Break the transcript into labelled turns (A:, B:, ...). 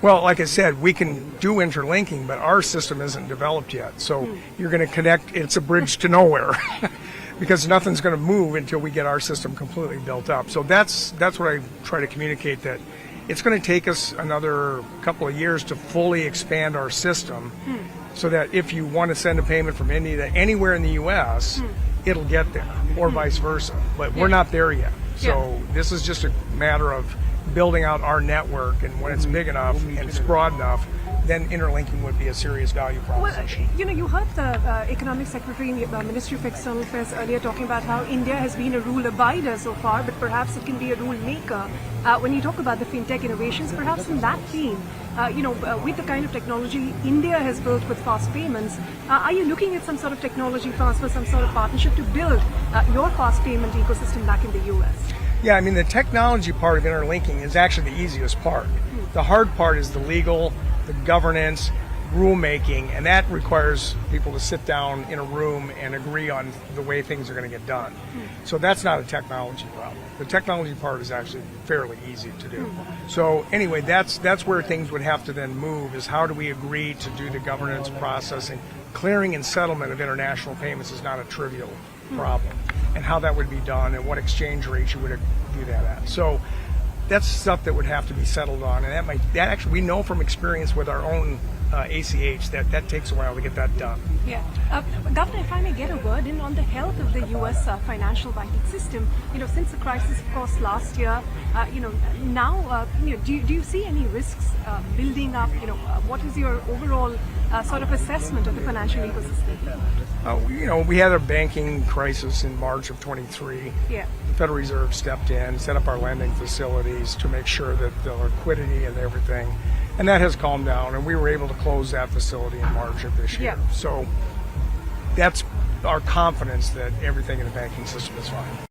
A: Well, like I said, we can do interlinking, but our system isn't developed yet. So you're going to connect, it's a bridge to nowhere because nothing's going to move until we get our system completely built up. So that's what I try to communicate, that it's going to take us another couple of years to fully expand our system so that if you want to send a payment from India to anywhere in the U.S., it'll get there, or vice versa. But we're not there yet. So this is just a matter of building out our network, and when it's big enough and it's broad enough, then interlinking would be a serious value proposition.
B: Well, you heard the Economic Secretary in the Ministry of External Affairs earlier talking about how India has been a rule abider so far, but perhaps it can be a rule maker. When you talk about the fintech innovations, perhaps in that theme, with the kind of technology India has built with fast payments, are you looking at some sort of technology transfer, some sort of partnership to build your fast payment ecosystem back in the U.S.?
A: Yeah, I mean, the technology part of interlinking is actually the easiest part. The hard part is the legal, the governance, rulemaking, and that requires people to sit down in a room and agree on the way things are going to get done. So that's not a technology problem. The technology part is actually fairly easy to do. So anyway, that's where things would have to then move, is how do we agree to do the governance processing. Clearing and settlement of international payments is not a trivial problem, and how that would be done and what exchange rates you would do that at. So that's stuff that would have to be settled on, and that actually, we know from experience with our own ACH that takes a while to get that done.
B: Yeah. Governor, if I may get a word in on the health of the U.S. Financial banking system, since the crisis, of course, last year, now, do you see any risks building up? What is your overall sort of assessment of the financial ecosystem?
A: We had a banking crisis in March of 23.
B: Yeah.
A: The Federal Reserve stepped in, set up our lending facilities to make sure that the liquidity and everything, and that has calmed down, and we were able to close that facility in March of this year.
B: Yeah.
A: So that's our confidence that everything in the banking system is fine.